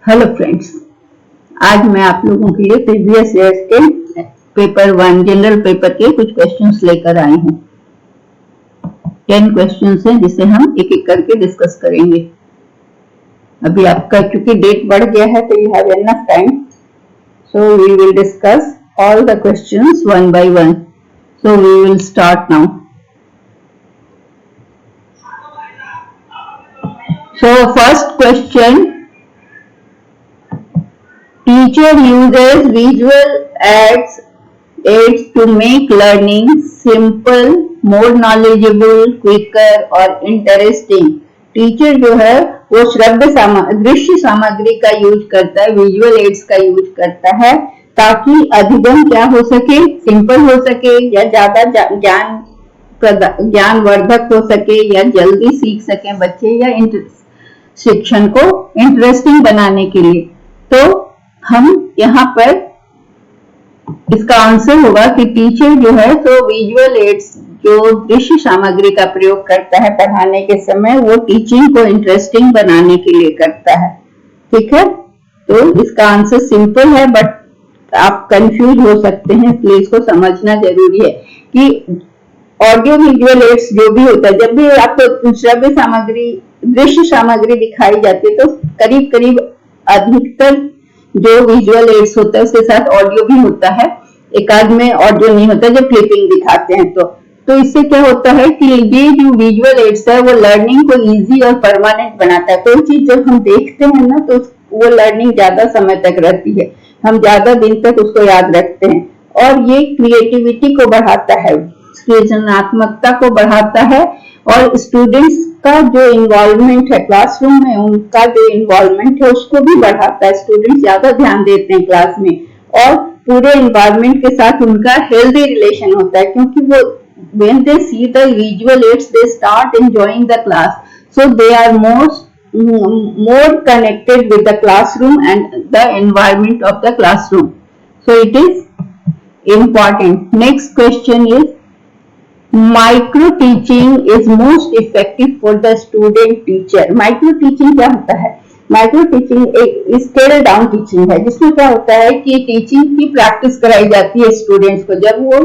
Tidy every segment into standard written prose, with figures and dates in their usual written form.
Hello friends, आज मैं आप लोगों के लिए प्रीवियस ईयर के पेपर 1 जनरल पेपर के कुछ क्वेश्चंस लेकर आई हूँ। 10 क्वेश्चंस हैं जिसे हम एक एक करके डिस्कस करेंगे। अभी आपका चूंकि डेट बढ़ गया है तो you have enough time, so we will discuss all the questions one by one. So we will start now. So first question, teacher uses visual aids to make learning simple, more knowledgeable, quicker और interesting। Teacher जो है वो दृश्य सामग्री का use करता है, visual aids का यूज करता है ताकि अधिगम क्या हो सके, सिंपल हो सके या ज्यादा ज्ञानवर्धक हो सके या जल्दी सीख सके बच्चे, या शिक्षण को इंटरेस्टिंग बनाने के लिए। तो हम यहाँ पर इसका आंसर होगा कि टीचर जो है तो विजुअल एड्स जो दृश्य सामग्री का प्रयोग करता है पढ़ाने के समय, वो टीचिंग को इंटरेस्टिंग बनाने के लिए करता है। ठीक है, तो इसका आंसर सिंपल है बट आप कंफ्यूज हो सकते हैं, इसलिए इसको समझना जरूरी है कि ऑडियो विजुअल एड्स जो भी होता है, जब भी आपको श्रव्य सामग्री दृश्य सामग्री दिखाई जाती है तो करीब करीब अधिकतर जो विजुअल एड्स होता है उसके साथ ऑडियो भी होता है, एक आध में ऑडियो नहीं होता जब क्लिपिंग दिखाते हैं। तो इससे क्या होता है कि ये जो विजुअल एड्स है वो लर्निंग को इजी और परमानेंट बनाता है। कोई चीज जब हम देखते हैं ना तो वो लर्निंग ज्यादा समय तक रहती है, हम ज्यादा दिन तक उसको याद रखते हैं, और ये क्रिएटिविटी को बढ़ाता है, सृजनात्मकता को बढ़ाता है, और स्टूडेंट्स का जो इन्वॉल्वमेंट है क्लासरूम में, उनका जो इन्वॉल्वमेंट है उसको भी बढ़ाता है। स्टूडेंट्स ज्यादा ध्यान देते हैं क्लास में, और पूरे इन्वायरमेंट के साथ उनका हेल्दी रिलेशन होता है, क्योंकि वो when they see the visual aids they start enjoying the class, so they are more connected with the classroom and the environment of the classroom, so it is important. Next question is, micro teaching is most effective for the student teacher. Micro teaching क्या होता है? Micro teaching एक scale down teaching है, जिसमें क्या होता है कि टीचिंग की प्रैक्टिस कराई जाती है स्टूडेंट्स को। जब वो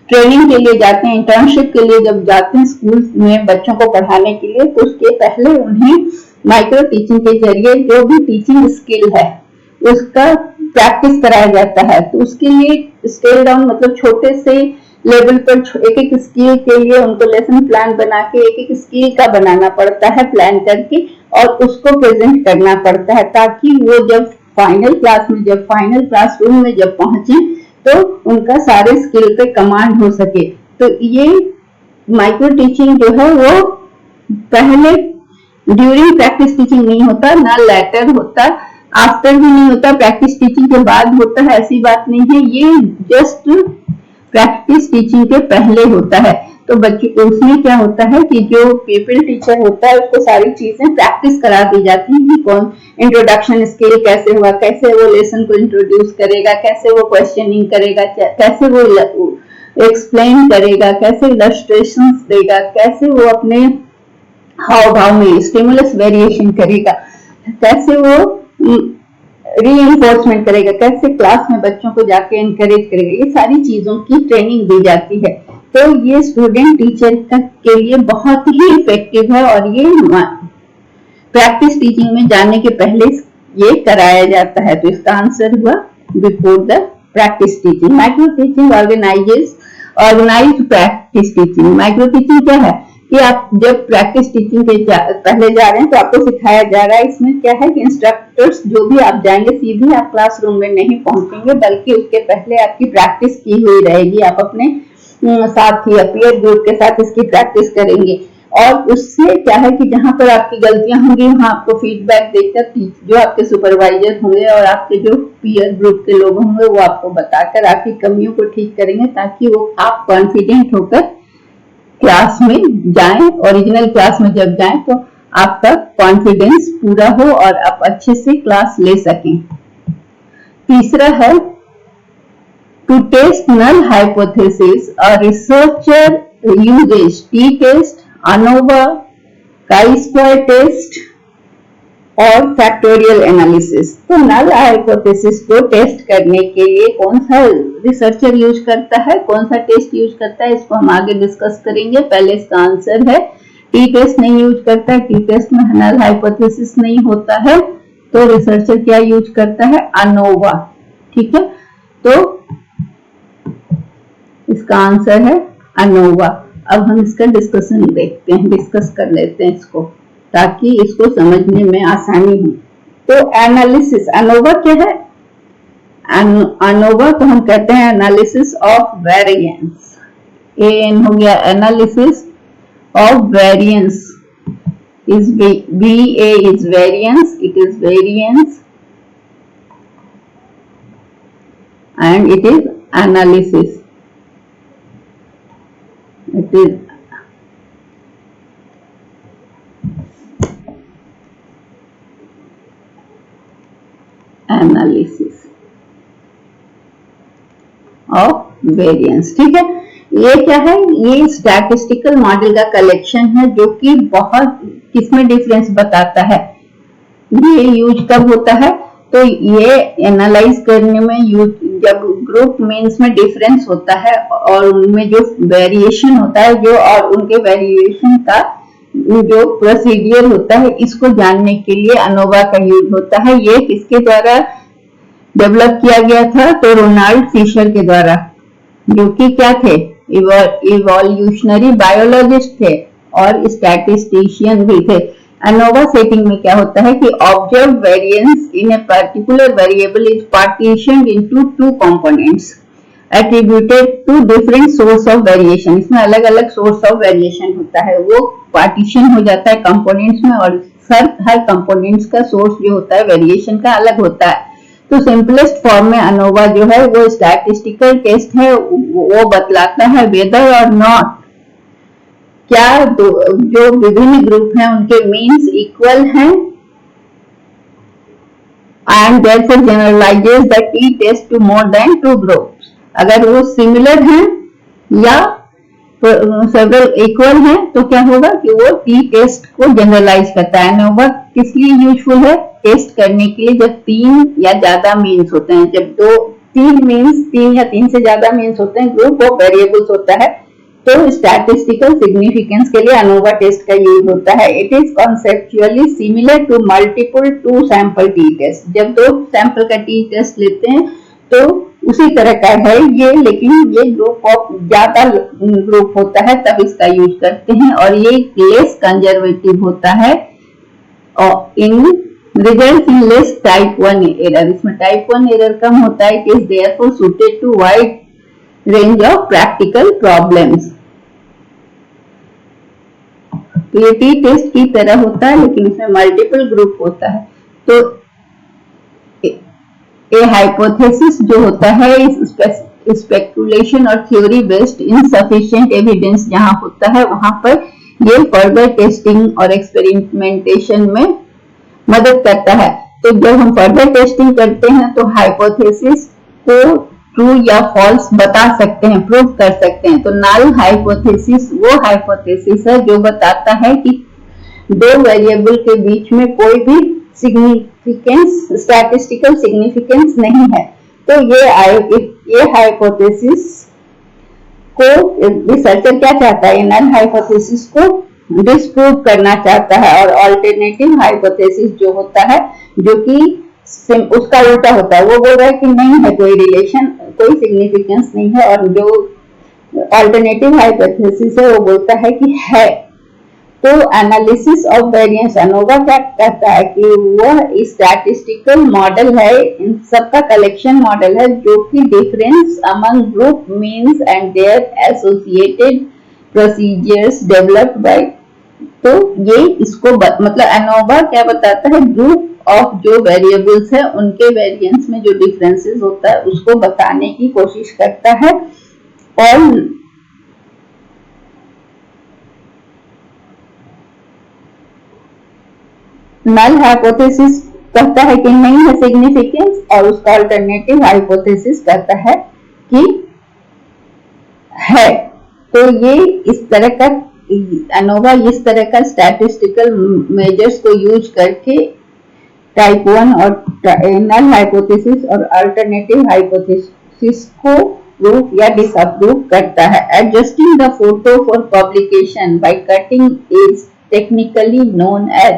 ट्रेनिंग के लिए जाते हैं, इंटर्नशिप के लिए जब जाते हैं स्कूल में बच्चों को पढ़ाने के लिए, तो उसके पहले उन्हें माइक्रो टीचिंग के जरिए जो भी टीचिंग स्किल है उसका प्रैक्टिस कराया जाता है। तो उसके लिए स्केल डाउन मतलब छोटे से लेवल पर एक एक स्किल के लिए उनको लेसन प्लान बना के एक एक स्किल का बनाना पड़ता है, प्लान करके, और उसको प्रेजेंट करना पड़ता है, ताकि वो जब फाइनल क्लासरूम में जब पहुंचे तो उनका सारे स्किल पे कमांड हो सके। तो ये माइक्रो टीचिंग जो है वो पहले ड्यूरिंग प्रैक्टिस टीचिंग नहीं होता, ना लेटर होता, आफ्टर भी नहीं होता, प्रैक्टिस टीचिंग के बाद होता है, ऐसी बात नहीं है। ये जस्ट प्रैक्टिस टीचिंग के पहले होता है। तो बच्चे उसमें क्या होता है कि जो पीपल टीचर होता है उसको सारी चीजें प्रैक्टिस करा दी जाती है कि कौन इंट्रोडक्शन स्किल कैसे हुआ, कैसे वो लेसन को इंट्रोड्यूस करेगा, कैसे वो क्वेश्चनिंग करेगा, कैसे वो एक्सप्लेन करेगा, कैसे इलस्ट्रेशंस देगा, कैसे वो अपने हाव भाव में स्टिमुलस वेरिएशन करेगा, कैसे वो रीइंफोर्समेंट करेगा, कैसे क्लास में बच्चों को जाके एनकरेज करेगा। ये सारी चीजों की ट्रेनिंग दी जाती है। तो ये स्टूडेंट टीचर के लिए बहुत ही इफेक्टिव है, और ये प्रैक्टिस टीचिंग में जाने के पहले ये कराया जाता है। तो इसका आंसर हुआ before the practice teaching. Micro teaching organised practice teaching. Micro teaching क्या है कि आप जब प्रैक्टिस टीचिंग के पहले जा रहे हैं तो आपको सिखाया जा रहा है। इसमें क्या है कि इंस्ट्रक्टर्स जो भी आप जाएंगे सीधे आप क्लासरूम में नहीं पहुंचेंगे, बल्कि उसके पहले आपकी प्रैक्टिस की हुई रहेगी। आप अपने साथी या पीयर ग्रुप के साथ इसकी प्रैक्टिस करेंगे, और उससे क्या है कि जहां पर आपकी गलतियां होंगी वहां आपको फीडबैक देकर जो आपके सुपरवाइजर होंगे और आपके जो पीयर ग्रुप के लोग होंगे वो आपको बताकर आपकी कमियों को ठीक करेंगे, ताकि वो आप कॉन्फिडेंट होकर क्लास में जाएं, ओरिजिनल क्लास में जब जाएं तो आपका कॉन्फिडेंस पूरा हो और आप अच्छे से क्लास ले सकें। तीसरा है, to test null hypothesis a researcher uses T test, ANOVA, chi-square test, और फैक्टोरियल एनालिसिस। तो नल हाइपोथेसिस को टेस्ट करने के लिए कौन सा रिसर्चर यूज करता है, कौन सा टेस्ट यूज करता है, इसको हम आगे डिस्कस करेंगे। पहले इसका आंसर है टी टेस्ट नहीं यूज करता है, टी टेस्ट में नल हाइपोथेसिस नहीं होता है। तो रिसर्चर क्या यूज करता है, अनोवा। ठीक है, तो इसका आंसर है अनोवा। अब हम इसका डिस्कशन देखते हैं, डिस्कस कर लेते हैं इसको, ताकि इसको समझने में आसानी हो। तो एनालिसिस, अनोवा क्या है, अनोवा को हम कहते हैं एनालिसिस ऑफ वेरिएंस। एन हो गया analysis of variance, is VA is variance, it is variance and it is analysis, it is analysis of variance. ठीक है, ये क्या है, ये स्टैटिस्टिकल मॉडल का कलेक्शन है जो कि बहुत किसमें डिफरेंस बताता है। ये यूज कब होता है, तो ये एनालाइज करने में यूज जब ग्रुप मीन्स में डिफरेंस होता है और उनमें जो वेरिएशन होता है, जो और उनके वेरिएशन का जो प्रोसीडियर होता है, इसको जानने के लिए अनोवा का यूज होता है। ये किसके द्वारा डेवलप किया गया था, तो रोनाल्ड फिशर के द्वारा, जो कि क्या थे, इवोल्यूशनरी बायोलॉजिस्ट थे और स्टैटिस्टिशियन भी थे। अनोवा सेटिंग में क्या होता है कि observe variance in a particular variable is partitioned into two components attributed to different source of variation। इसमें अलग अलग सोर्स ऑफ वेरिएशन होता है, वो पार्टीशन हो जाता है कंपोनेंट्स में, और हर कंपोनेंट्स का सोर्स जो होता है वेरिएशन का अलग होता है। तो सिंपलेस्ट फॉर्म में अनोवा जो है वो स्टैटिस्टिकल टेस्ट है, वो बतलाता है वेदर और नॉट क्या जो विभिन्न ग्रुप हैं उनके मीन्स इक्वल हैं, and therefore generalizes the t-test to more than two groups। अगर वो सिमिलर हैं या सेवरल इक्वल हैं तो क्या होगा कि वो टी टेस्ट को जनरलाइज करता है। अनोवा किस लिए यूजफुल है, टेस्ट करने के लिए जब तीन या ज्यादा मीन्स होते हैं, जब तीन या तीन से ज्यादा मीन्स होते हैं, ग्रुप ऑफ वेरिएबल्स होता है, तो स्टैटिस्टिकल सिग्निफिकेंस के लिए अनोवा टेस्ट का यूज होता है। It is conceptually similar to multiple two sample T test. जब दो सैंपल का टी टेस्ट लेते हैं तो उसी तरह का है ये, लेकिन ये ग्रुप ऑफ ज्यादा ग्रुप होता है तब इसका यूज करते हैं, और ये लेस कंजर्वेटिव होता है और in result in less type 1 error. इसमें टाइप 1 एरर कम होता है। It is therefore suited to wide range of practical problems. तो ये टी टेस्ट की तरह होता है लेकिन इसमें मल्टीपल ग्रुप होता है। तो ए हाइपोथेसिस जो होता है स्पेकुलेशन और थ्योरी बेस्ड इनसफिशिएंट एविडेंस जहां होता है वहां पर ये फर्दर टेस्टिंग और एक्सपेरिमेंटेशन में मदद करता है। तो जब हम फर्दर टेस्टिंग करते हैं तो हाइपोथेसिस को ट्रू या फॉल्स बता सकते हैं, प्रूव कर सकते हैं। तो नल हाइपोथेसिस वो हाइपोथेसिस है जो बताता है कि दो वेरिएबल के बीच में कोई भी सिग्निफिकेंस, स्टैटिस्टिकल सिग्निफिकेंस नहीं है। तो ये हाइपोथेसिस को रिसर्चर क्या चाहता है, नल हाइपोथेसिस को डिस्प्रूव करना चाहता है, और अल्टरनेटिव हाइपोथेसिस जो होता है, जो कि उसका उल्टा होता है, वो बोल रहा है कि नहीं है कोई रिलेशन, कोई सिग्निफिकेंस नहीं है, और जो अल्टरनेटिव हाइपोथेसिस है वो बोलता है कि है। तो एनालिसिस ऑफ वेरिएंस अनोवा क्या कहता है कि वह स्टैटिस्टिकल मॉडल है, इन सबका कलेक्शन मॉडल है, जो कि difference among group means and their associated procedures developed by. तो ये इसको मतलब अनोवा क्या बताता है, ग्रुप ऑफ जो वेरिएबल्स है उनके वेरिएंस में जो डिफरेंसेस होता है उसको बताने की कोशिश करता है। और नल हाइपोथेसिस कहता है कि नहीं है सिग्निफिकेंस, और उसका अल्टरनेटिव हाइपोथेसिस कहता है कि है। तो ये इस तरह का अनोवा इस तरह का स्टैटिस्टिकल मेजर्स को यूज करके टाइप 1 और नल हाइपोथेसिस और अल्टरनेटिव हाइपोथेसिस को प्रूफ या डिसअप्रूव करता है। Adjusting the photo for publication by cutting is technically known as.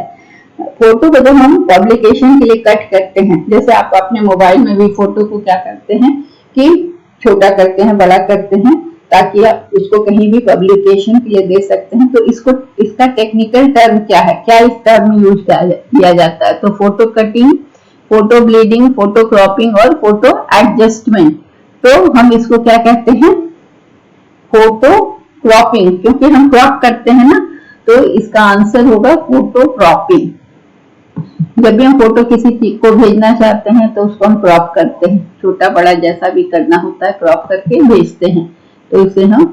Photo को जब हम पब्लिकेशन के लिए कट करते हैं, जैसे आप अपने मोबाइल में भी फोटो को क्या करते हैं कि छोटा करते हैं, बड़ा करते हैं, ताकि आप उसको कहीं भी पब्लिकेशन के लिए दे सकते हैं। तो इसका टेक्निकल टर्म क्या है, क्या इस टर्म यूज किया जाता है? तो photo cutting, photo bleeding, photo cropping और फोटो एडजस्टमेंट। तो हम इसको क्या कहते हैं? फोटो क्रॉपिंग, क्योंकि हम क्रॉप करते हैं ना, तो इसका आंसर होगा फोटो क्रॉपिंग। जब भी हम फोटो किसी चीज को भेजना चाहते हैं तो उसको हम क्रॉप करते हैं, छोटा बड़ा जैसा भी करना होता है क्रॉप करके भेजते हैं, तो इसे हम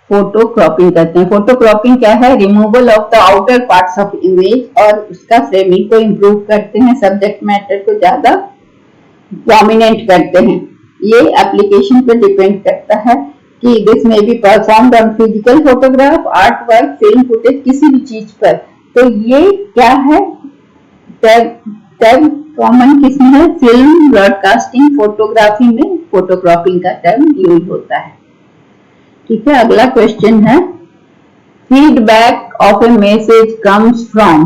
फोटो क्रॉपिंग करते हैं। फोटो क्रॉपिंग क्या है? Removal of the outer parts of image, और उसका फ्रेमिंग को इम्प्रूव करते हैं, सब्जेक्ट मैटर को ज्यादा प्रोमिनेंट करते हैं। ये एप्लीकेशन पर डिपेंड करता है कि दिस में be performed on physical photograph, art work, film footage, किसी भी चीज पर। तो ये क्या है? टर्म कॉमन किसमें है? फिल्म, ब्रॉडकास्टिंग, फोटोग्राफी में फोटो क्रॉपिंग का टर्म यूज होता है। ठीक है, अगला क्वेश्चन है feedback of A message comes from.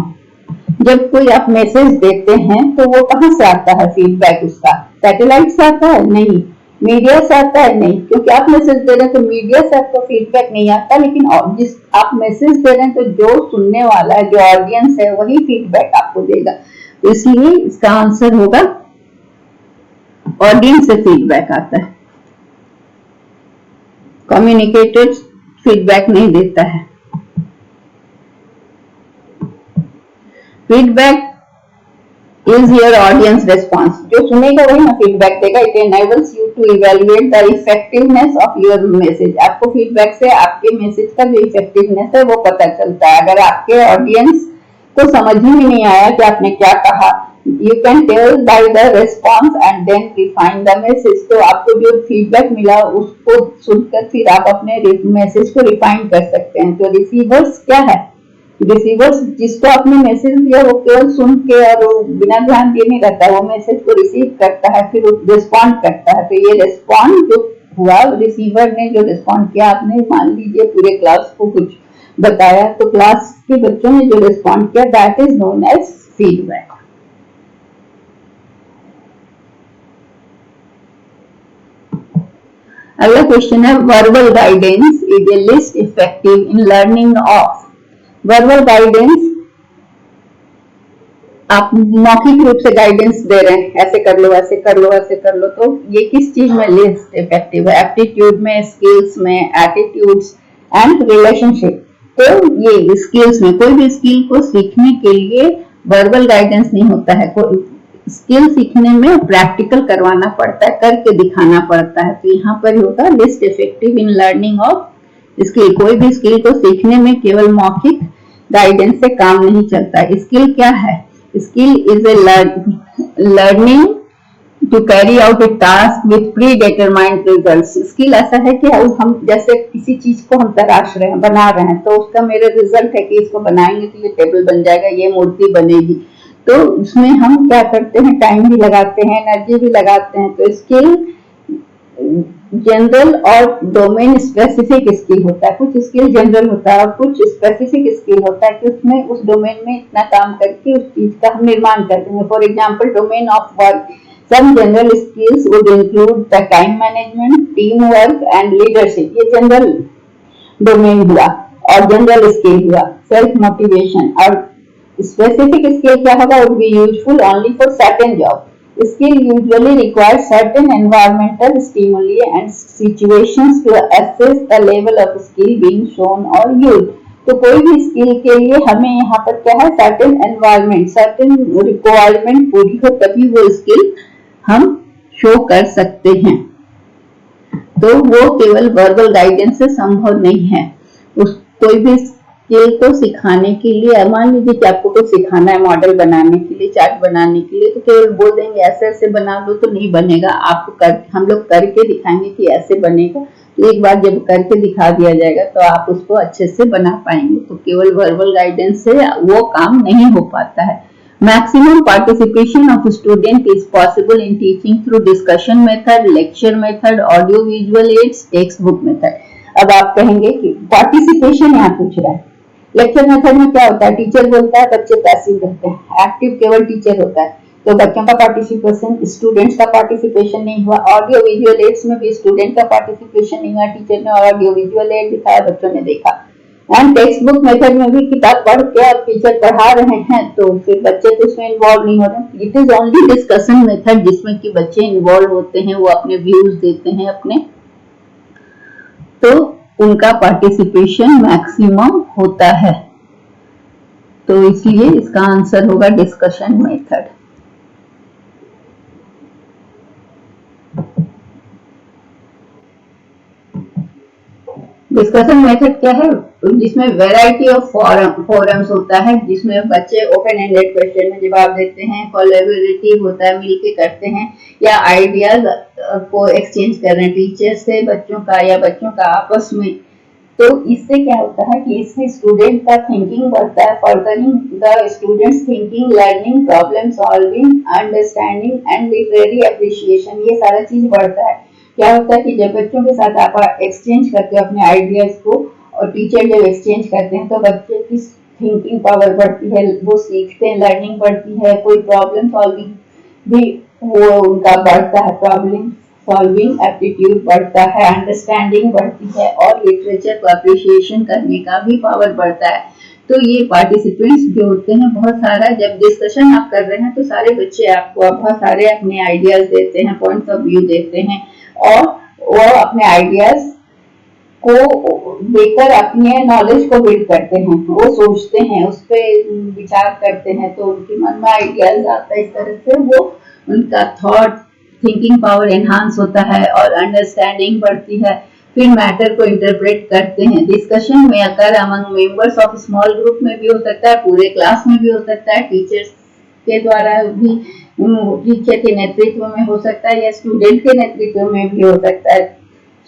जब कोई आप मैसेज देते हैं तो वो कहां से आता है? फीडबैक उसका सैटेलाइट से आता है? नहीं। मीडिया से आता है? नहीं, क्योंकि आप मैसेज दे रहे हैं तो मीडिया से आपको फीडबैक नहीं आता, लेकिन जिस आप मैसेज दे रहे हैं तो जो सुनने वाला है, जो ऑडियंस है, वही फीडबैक आपको देगा। तो इसलिए इसका आंसर होगा ऑडियंस से फीडबैक आता है, कम्युनिकेटर फीडबैक नहीं देता है। Feedback is your audience response. जो सुनेगा वही ना फीडबैक देगा। It enables you to evaluate the effectiveness of your message. आपको फीडबैक से आपके मैसेज का जो इफेक्टिवनेस है वो पता चलता है। अगर आपके ऑडियंस को समझ ही नहीं आया कि आपने क्या कहा, you can tell by the response and then refine the message. तो आपको जो फीडबैक मिला उसको सुनकर फिर आप अपने मैसेज को रिफाइन कर सकते हैं। तो रिसीवर्स क्या है? रिसीवर्स जिसको आपने मैसेज दिया वो केवल सुन के और बिना ध्यान दिए नहीं रहता, वो मैसेज को रिसीव करता है, फिर रिस्पॉन्ड करता है। तो ये रिस्पॉन्ड जो हुआ, रिसीवर ने जो रिस्पॉन्ड किया, आपने मान लीजिए पूरे क्लास को कुछ बताया तो क्लास के बच्चों ने जो रिस्पॉन्ड किया, that is known as feedback. अगला क्वेश्चन है verbal guidance is a least effective in learning of. Verbal guidance, आप मौखिक रूप से गाइडेंस दे रहे हैं, ऐसे कर लो, ऐसे कर लो, ऐसे कर लो, तो ये किस चीज में लिस्ट इफेक्टिव है? एप्टीट्यूड में, स्किल्स में, एटीट्यूड्स एंड रिलेशनशिप। तो ये स्किल्स में, कोई भी स्किल को सीखने के लिए वर्बल गाइडेंस नहीं होता है। स्किल सीखने में प्रैक्टिकल करवाना पड़ता है, करके दिखाना पड़ता है। तो यहाँ पर होगा list effective in learning of skill. कोई भी स्किल को सीखने में केवल मौखिक गाइडेंस से काम नहीं चलता। स्किल क्या है? Skill is a learning to carry out a task with pre determined results. Skill ऐसा है कि हम जैसे किसी चीज को हम तराश रहे हैं, बना रहे हैं, तो उसका मेरे रिजल्ट है कि इसको बनाएंगे तो ये टेबल बन जाएगा, ये मूर्ति बनेगी। तो उसमें हम क्या करते हैं? टाइम भी लगाते हैं, एनर्जी भी लगाते हैं। तो स्किल जनरल और डोमेन स्पेसिफिक स्किल होता है। कुछ स्किल जनरल होता है और कुछ स्पेसिफिक स्किल होता है कि उसमें उस डोमेन में इतना काम करके उस चीज का हम निर्माण करते हैं। For example, domain of work, some general skills would include the time management, team work and leadership. ये जनरल डोमेन हुआ और जनरल स्किल हुआ। Self motivation. और स्पेसिफिक स्किल क्या होगा? Would be useful only for certain job. Skill usually requires certain environmental stimuli and situations to assess the level of skill being shown or used. तो कोई भी skill के लिए हमें यहाँ पर क्या है? certain environment, certain requirement पूरी हो तभी वो स्किल हम शो कर सकते हैं। तो वो केवल वर्बल गाइडेंस से संभव नहीं है। कोई भी स्किल को सिखाने के लिए, मान लीजिए कि आपको कुछ सिखाना है, मॉडल बनाने के लिए, चार्ट बनाने के लिए, तो केवल बोल देंगे ऐसे ऐसे बना लो तो नहीं बनेगा। आपको हम लोग करके दिखाएंगे कि ऐसे बनेगा। तो एक बार जब करके दिखा दिया जाएगा तो आप उसको अच्छे से बना पाएंगे। तो केवल वर्बल गाइडेंस से वो काम नहीं हो पाता है। Maximum participation of student is possible in teaching through discussion method, lecture method, audio visual aids, textbook method. अब आप कहेंगे कि पार्टिसिपेशन यहाँ पूछ रहा है। लेक्चर मेथड में क्या होता है, टीचर बोलता है, बच्चे पैसिव रहते हैं, एक्टिव केवल टीचर होता है, तो बच्चों का पार्टिसिपेशन, स्टूडेंट्स का पार्टिसिपेशन नहीं हुआ। ऑडियो विजुअल एड्स में भी स्टूडेंट का पार्टिसिपेशन नहीं हुआ, टीचर ने ऑडियो विजुअल एड दिखाया, बच्चों ने देखा। एंड टेक्स्ट बुक मेथड में भी किताब पढ़ के अब टीचर पढ़ा रहे हैं तो फिर बच्चे तो इसमें इन्वॉल्व नहीं हो रहे। It is only discussion method जिसमें कि बच्चे इन्वॉल्व होते हैं, वो अपने व्यूज देते हैं अपने, तो उनका पार्टिसिपेशन मैक्सिमम होता है। तो इसलिए इसका आंसर होगा डिस्कशन मेथड। डिस्कशन मेथड क्या है, जिसमें वैरायटी ऑफ फोरम्स होता है, जिसमें बच्चे ओपन एंडेड क्वेश्चन में जवाब देते हैं, कोलैबोरेटिव होता है, मिलके करते हैं, या आइडियाज को एक्सचेंज कर रहे हैं टीचर से बच्चों का या बच्चों का आपस में। तो इससे क्या होता है कि इससे स्टूडेंट का थिंकिंग बढ़ता है, furthering the students thinking, learning, problem solving, understanding and literary appreciation, ये सारा चीज बढ़ता है। क्या होता है कि जब बच्चों के साथ आप एक्सचेंज करते हो अपने आइडियाज को, और टीचर जब एक्सचेंज करते हैं तो बच्चे की थिंकिंग पावर बढ़ती है, वो सीखते हैं, लर्निंग बढ़ती है, कोई प्रॉब्लम सॉल्विंग भी वो उनका बढ़ता है, प्रॉब्लम सॉल्विंग एप्टीट्यूड बढ़ता है, अंडरस्टैंडिंग बढ़ती है, और लिटरेचर को अप्रिशिएशन करने का भी पावर बढ़ता है। तो ये पार्टिसिपेंट्स जो होते हैं बहुत सारा, जब डिस्कशन आप कर रहे हैं तो सारे बच्चे आपको बहुत सारे अपने आइडियाज देते हैं, पॉइंट ऑफ व्यू देते हैं, और वो अपने आइडियाज को देकर अपने नॉलेज को बिल्ड करते हैं, वो सोचते हैं, उस पर विचार करते हैं, तो उनके मन में आइडियाज आता है। इस तरह से वो उनका थॉट थिंकिंग पावर एनहांस होता है और अंडरस्टैंडिंग बढ़ती है, फिर मैटर को इंटरप्रेट करते हैं। डिस्कशन में अगर among members of small group में भी हो सकता है, पूरे क्लास में भी हो सकता है, टीचर्स के द्वारा भी, टीचर के नेतृत्व में हो सकता है, या स्टूडेंट के नेतृत्व में भी हो सकता है।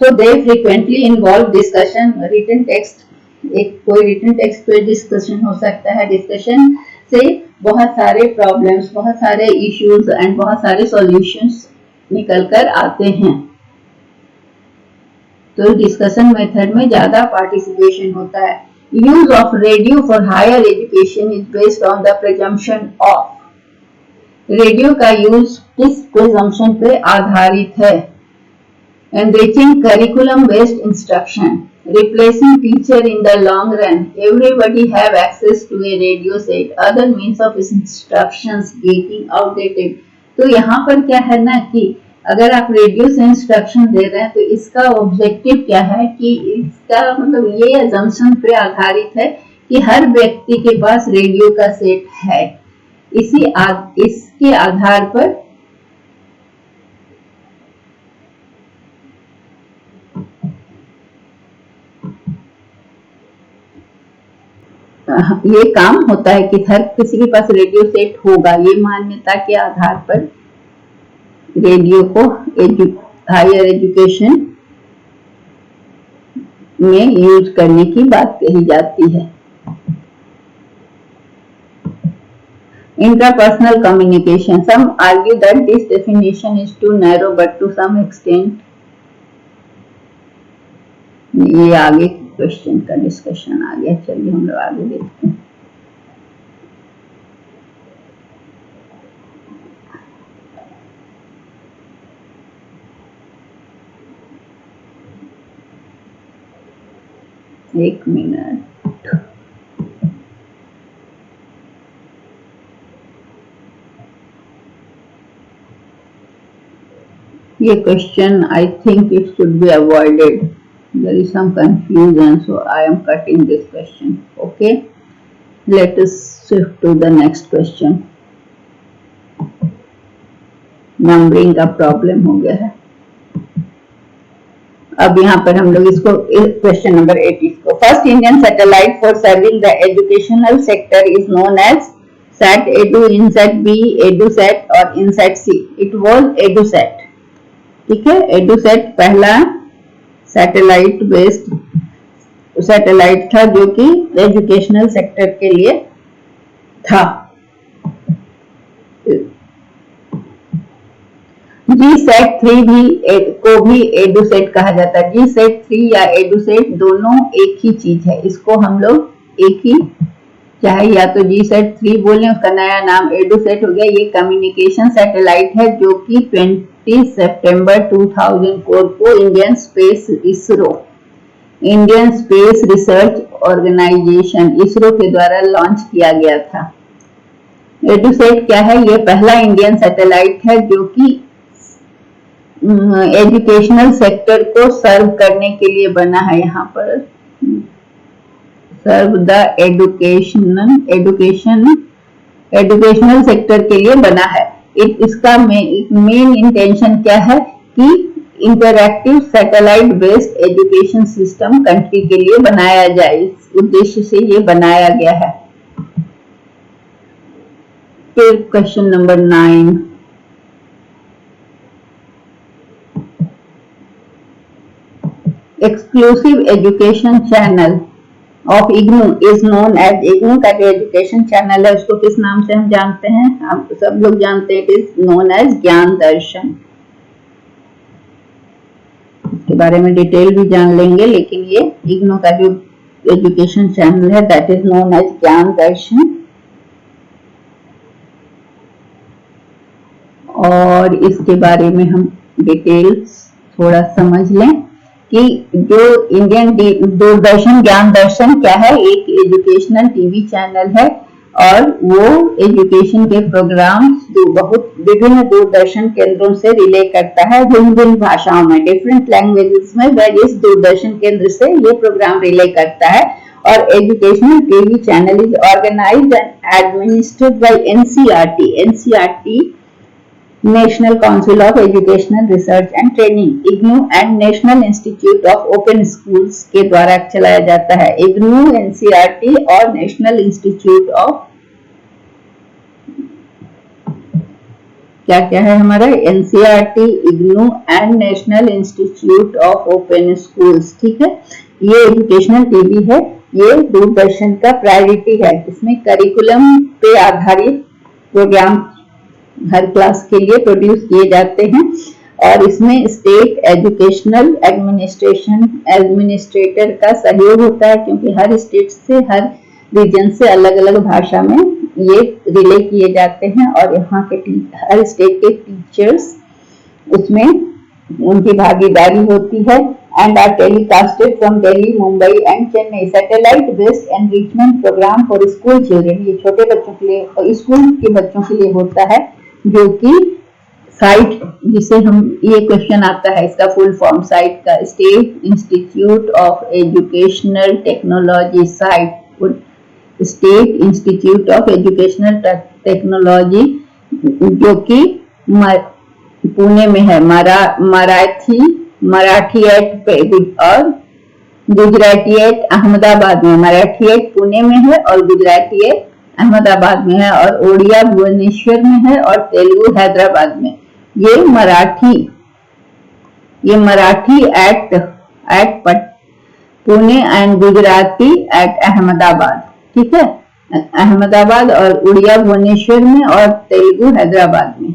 So they frequently involve discussion, written text, एक कोई रिटन टेक्स्ट पे डिस्कशन हो सकता है। डिस्कशन से बहुत सारे प्रॉब्लम्स, बहुत सारे इश्यूज एंड बहुत सारे सॉल्यूशंस निकल कर आते हैं। तो डिस्कशन मेथड में ज्यादा पार्टिसिपेशन होता है। Use of radio for higher education is based on the presumption of, radio का यूज किस प्रिजम्पशन पे आधारित है? Enriching curriculum based instruction, replacing teacher in the long run, everybody have access to a radio set, other means of instructions getting outdated। तो यहाँ पर क्या है ना कि अगर आप रेडियो से इंस्ट्रक्शन दे रहे हैं तो इसका ऑब्जेक्टिव क्या है कि इसका मतलब ये अजम्पशन पे आधारित है कि हर व्यक्ति के पास रेडियो का सेट है। इसके आधार पर ये काम होता है कि हर किसी के पास रेडियो सेट होगा, ये मान्यता के आधार पर रेडियो को हायर एजुकेशन में यूज करने की बात कही जाती है। Interpersonal communication, some argue that this definition is too narrow, but to some extent ये आगे क्वेश्चन का डिस्कशन आ गया। चलिए हम लोग आगे देखते हैं। एक मिनट, ये question I think it should be avoided, there is some confusion, so I am cutting this question. Okay, let us shift to the next question. Numbering का प्रॉब्लम हो गया है। अब यहाँ पर हम लोग इसको क्वेश्चन नंबर 8 इसको, first Indian satellite for serving the educational sector is known as sat edu, INSAT B, EDUSAT और INSAT C. It was EDUSAT. ठीक है, एडूसैट पहला सैटेलाइट बेस्ड सैटेलाइट था जो कि एजुकेशनल सेक्टर के लिए था। GSAT-3 को भी एडुसेट कहा जाता है। GSAT-3 या एडुसेट दोनों एक ही चीज है, इसको हम लोग एक ही, चाहे या तो GSAT-3 बोलें, उसका नया नाम एडुसेट हो गया। ये कम्युनिकेशन सैटेलाइट है जो कि 20 सितंबर 2004 को Indian space research organisation ISRO के द्वारा लॉन्च किया गया था। एडुसेट क्या है? ये पहला इंडियन सैटेलाइट है जो कि एजुकेशनल सेक्टर को सर्व करने के लिए बना है। यहाँ पर सर्व द एजुकेशनल सेक्टर के लिए बना है। इसका मेन इंटेंशन क्या है कि interactive satellite based education system country के लिए बनाया जाए, इस उद्देश्य से ये बनाया गया है। फिर question number 9, exclusive education channel of IGNOU is known as, IGNOU का जो एजुकेशन चैनल है उसको किस नाम से हम जानते हैं? आप सब लोग जानते हैं, इट इज नोन एज ज्ञान दर्शन। इसके बारे में डिटेल भी जान लेंगे, लेकिन ये इग्नू का जो एजुकेशन चैनल है दैट इज नोन एज ज्ञान दर्शन। और इसके बारे में हम डिटेल्स थोड़ा समझ लें कि जो इंडियन दूरदर्शन ज्ञान दर्शन क्या है? एक एजुकेशनल टीवी चैनल है और वो एजुकेशन के प्रोग्राम्स बहुत विभिन्न दूरदर्शन केंद्रों से रिले करता है, भिन्न भाषाओं में, डिफरेंट लैंग्वेजेस में वेरियस दूरदर्शन केंद्र से ये प्रोग्राम रिले करता है। और educational TV channel is organised and administered by NCERT national council of educational research and training, IGNOU and national institute of open schools के द्वारा चलाया जाता है। इग्नू, एनसीईआरटी और नेशनल इंस्टीट्यूट ऑफ क्या क्या है हमारा? NCERT, IGNOU and national institute of open schools. ठीक है, ये एजुकेशनल टीवी है, ये दूरदर्शन का प्रायोरिटी है। इसमें करिकुलम पे आधारित प्रोग्राम हर क्लास के लिए प्रोड्यूस किए जाते हैं और इसमें स्टेट एजुकेशनल एडमिनिस्ट्रेटर का सहयोग होता है, क्योंकि हर स्टेट से, हर रीजन से अलग अलग भाषा में ये रिले किए जाते हैं और यहाँ के हर स्टेट के टीचर्स उसमें उनकी भागीदारी होती है। And are telecasted from Delhi, Mumbai and Chennai. Satellite based enrichment programme for school children, ये छोटे बच्चों के लिए और स्कूल के बच्चों के लिए होता है, जो कि साइट, जिसे हम, ये क्वेश्चन आता है इसका फुल फॉर्म साइट का, state institute of educational technology site, state institute of educational technology जो कि पुणे में है। मराठी एट और गुजराती एट अहमदाबाद में। मराठी एट पुणे में है और गुजराती एट अहमदाबाद में है और ओडिया भुवनेश्वर में है और तेलुगु हैदराबाद में। ये Marathi at Pune and Gujarati at Ahmedabad. ठीक है, अहमदाबाद और उड़िया भुवनेश्वर में और तेलुगु हैदराबाद में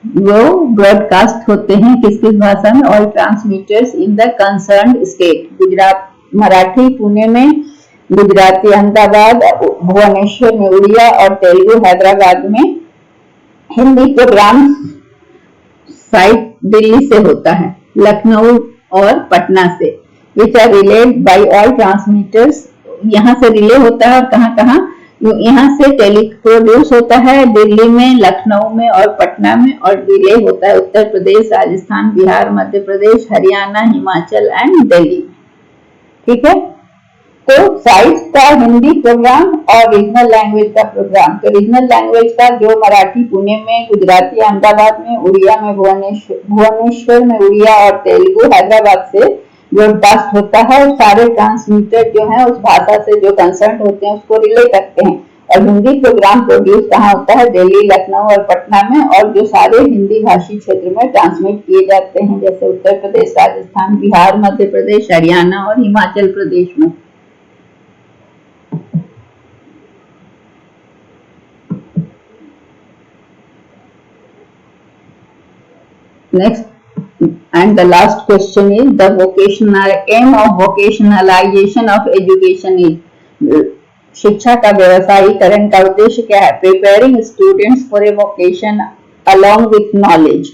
वो ब्रॉडकास्ट होते हैं किस किस भाषा में? All transmitters in the concerned state. Gujarat Marathi Pune में, गुजराती अहमदाबाद, भुवनेश्वर में उड़िया और तेलुगु हैदराबाद में। हिंदी प्रोग्राम साइट दिल्ली से होता है, लखनऊ और पटना से, which are relayed by all transmitters. यहाँ से रिले होता है और कहाँ कहाँ? यहाँ से टेलीप्रोड्यूस होता है दिल्ली में, लखनऊ में और पटना में, और रिले होता है उत्तर प्रदेश, राजस्थान, बिहार, मध्य प्रदेश, हरियाणा, हिमाचल एंड दिल्ली। ठीक है, तो साइट्स का हिंदी प्रोग्राम और रीजनल लैंग्वेज का प्रोग्राम। तो रीजनल लैंग्वेज का जो मराठी पुणे में, गुजराती अहमदाबाद में, उड़िया में भुवनेश्वर में उड़िया और तेलुगु हैदराबाद से ब्रॉडकास्ट होता है। और सारे ट्रांसमीटर जो है उस भाषा से जो कंसर्न होते हैं उसको रिले करते हैं। और हिंदी प्रोग्राम प्रोड्यूस कहाँ होता है? दिल्ली, लखनऊ और पटना में, और जो सारे हिंदी भाषी क्षेत्र में ट्रांसमिट किए जाते हैं, जैसे उत्तर प्रदेश, राजस्थान, बिहार, मध्य प्रदेश, हरियाणा और हिमाचल प्रदेश में। Next, and the last question is the vocational aim of vocationalization of education is शिक्षा का व्यवसायीकरण का उद्देश्य क्या है? Preparing students for a vocation along with knowledge,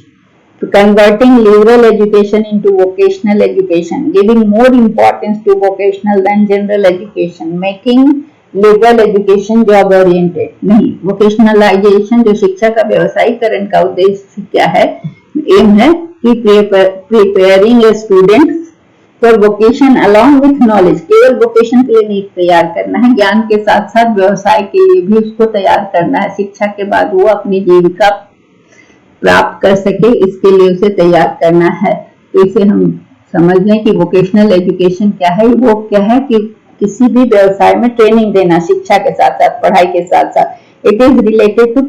to converting liberal education into vocational education, giving more importance to vocational than general education, making liberal education job oriented. नहीं, vocationalization जो शिक्षा का व्यवसायीकरण का उद्देश्य क्या है, एम है कि preparing a student for vocation along with knowledge, केवल वोकेशन के लिए नहीं तैयार करना है, ज्ञान के साथ साथ व्यवसाय के लिए भी उसको तैयार करना है। शिक्षा के बाद वो अपनी जीविका प्राप्त कर सके, इसके लिए उसे तैयार करना है। तो इसे हम समझ लें कि वोकेशनल एजुकेशन क्या है। वो क्या है कि किसी भी व्यवसाय में ट्रेनिंग देना, शिक्षा के साथ साथ, पढ़ाई के साथ साथ। It is related to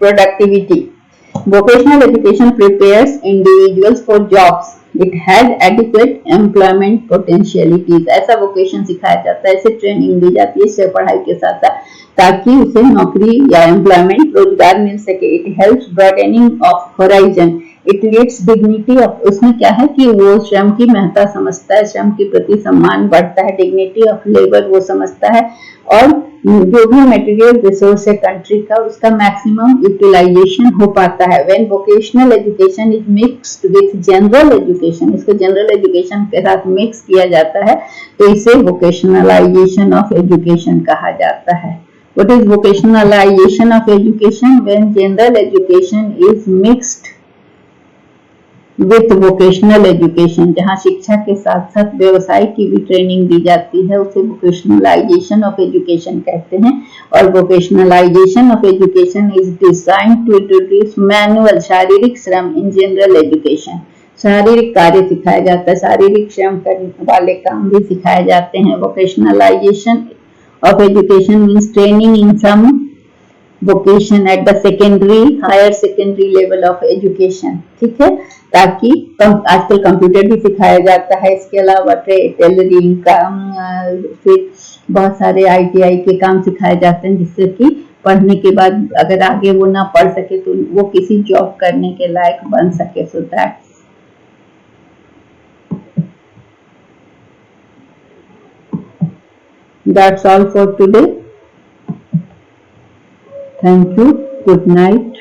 productivity. Vocational education prepares individuals for jobs. It has adequate employment potentialities. ऐसा vocation सिखाया जाता है, ऐसे ट्रेनिंग दी जाती है इससे पढ़ाई के साथ साथ, ताकि उसे नौकरी या एम्प्लॉयमेंट रोजगार मिल सके। It helps broadening of horizon. It leads dignity of, उसमें क्या है कि वो श्रम की महत्ता समझता है, श्रम के प्रति सम्मान बढ़ता है, dignity of labor वो समझता है, और जो भी मटेरियल रिसोर्स है कंट्री का, उसका मैक्सिमम यूटिलाइजेशन हो पाता है। When vocational education is mixed with general education, इसको जनरल एजुकेशन के साथ मिक्स किया जाता है, तो इसे वोकेशनलाइजेशन ऑफ एजुकेशन कहा जाता है। What is vocationalisation of education? When general education is mixed with vocational education, जहाँ शिक्षा के साथ साथ व्यवसाय की भी ट्रेनिंग दी जाती है, उसे वोकेशनलाइजेशन ऑफ एजुकेशन कहते हैं। और vocationalisation of education is designed to introduce manual, शारीरिक श्रम इन जनरल एजुकेशन। शारीरिक कार्य सिखाया जाता है, शारीरिक श्रम करने वाले काम भी सिखाए जाते हैं। Vocationalisation of education means training in some vocation at the higher secondary level of education, ठीक है, ताकि आजकल कंप्यूटर भी सिखाया जाता है, इसके अलावा टेलरिंग का, फिर बहुत सारे ITI के काम सिखाए जाते हैं, जिससे कि पढ़ने के बाद अगर आगे वो ना पढ़ सके तो वो किसी जॉब करने के लायक बन सके। सो that's all for today. Thank you. Good night.